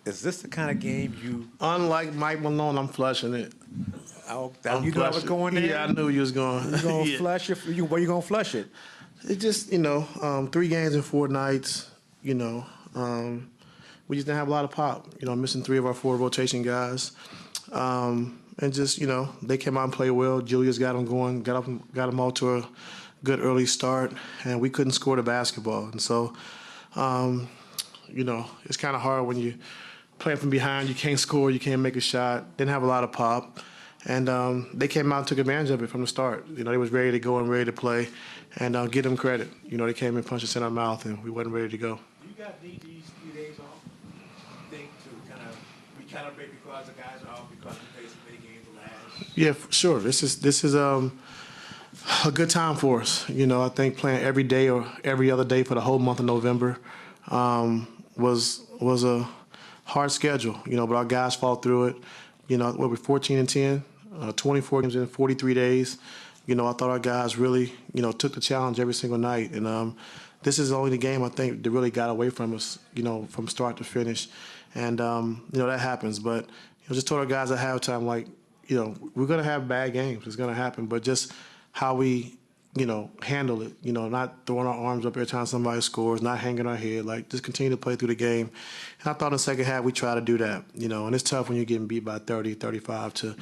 is this the kind of game you? Unlike Mike Malone, I'm flushing it. You knew I was going there? Yeah, I knew you was going. You gonna flush it? Where you gonna flush it? It just, 3 games in 4 nights, we just didn't have a lot of pop, missing 3 of our 4 rotation guys. And just, they came out and played well. Julius got them going, got them off to a good early start, and we couldn't score the basketball. And so, it's kind of hard when you playing from behind, you can't score, you can't make a shot, didn't have a lot of pop. And they came out and took advantage of it from the start. They was ready to go and ready to play, and give them credit. They came and punched us in our mouth, and we wasn't ready to go. Do you guys need these few days off, think, to kind of recalibrate because the guys are off because we played so many games last? Yeah, for sure. This is a good time for us. I think playing every day or every other day for the whole month of November was a hard schedule. But our guys fought through it. We're 14-10, 24 games in 43 days. I thought our guys really, took the challenge every single night. And this is only the game, I think, that really got away from us, from start to finish. And, that happens. But, just told our guys at halftime, we're going to have bad games. It's going to happen. But just how we, handle it, not throwing our arms up every time somebody scores, not hanging our head, just continue to play through the game. And I thought in the second half we tried to do that, and it's tough when you're getting beat by 30, 35 to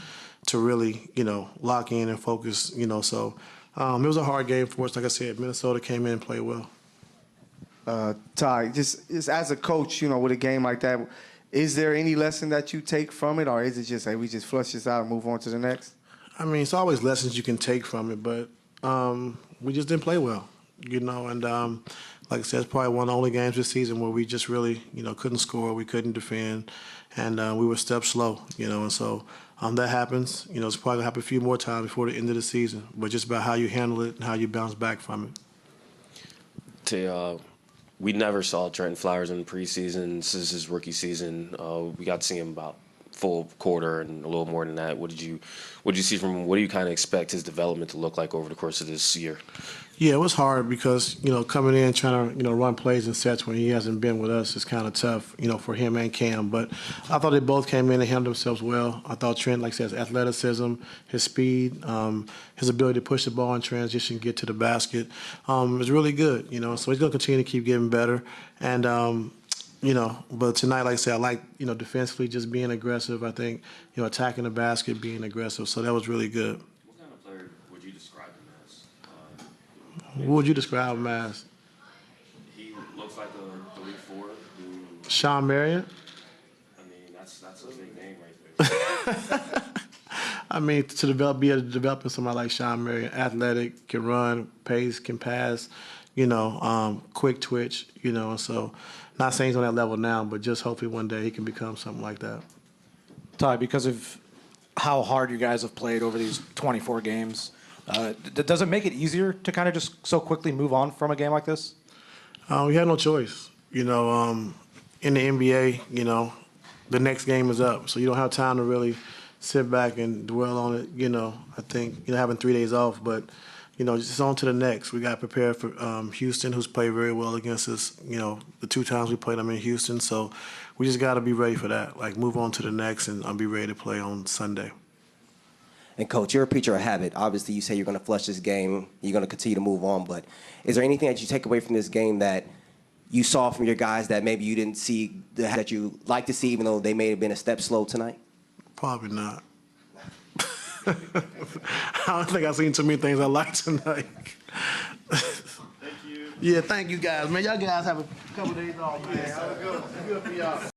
really, lock in and focus, so it was a hard game for us. Like I said, Minnesota came in and played well. Ty, just as a coach, with a game like that, is there any lesson that you take from it, or is it just, hey, we just flush this out and move on to the next? I mean, it's always lessons you can take from it, but we just didn't play well, and like I said, it's probably one of the only games this season where we just really, couldn't score, we couldn't defend, and we were steps slow, and so that happens. It's probably going to happen a few more times before the end of the season, but just about how you handle it and how you bounce back from it. We never saw Trenton Flowers in the preseason. This is his rookie season. We got to see him about full quarter and a little more than that. What did you see from him? What do you kind of expect his development to look like over the course of this year? Yeah, it was hard because, coming in trying to, run plays and sets when he hasn't been with us is kind of tough, for him and Cam. But I thought they both came in and handled themselves well. I thought Trent, like I said, his athleticism, his speed, his ability to push the ball in transition, get to the basket, is really good, So he's going to continue to keep getting better. And, but tonight, like I said, I like, defensively just being aggressive. I think, attacking the basket, being aggressive. So that was really good. What kind of player would you describe him as? What would you describe him as? He looks like a 3-4. Sean Marion? I mean, that's a big name right there. I mean, be able to develop somebody like Sean Marion, athletic, can run, pace, can pass, quick twitch, and so not saying he's on that level now, but just hopefully one day he can become something like that. Ty, because of how hard you guys have played over these 24 games, does it make it easier to kind of just so quickly move on from a game like this? We had no choice. In the NBA, the next game is up, so you don't have time to really sit back and dwell on it. I think, having 3 days off, but, just on to the next. We got prepared for Houston, who's played very well against us, the 2 times we played them in Houston. So we just got to be ready for that, move on to the next and be ready to play on Sunday. And, Coach, you're a preacher of habit. Obviously, you say you're going to flush this game. You're going to continue to move on. But is there anything that you take away from this game that you saw from your guys that maybe you didn't see that you like to see, even though they may have been a step slow tonight? Probably not. I don't think I've seen too many things I like tonight. Thank you. Yeah, thank you guys, man. Y'all guys have a couple days off, man. Good for y'all.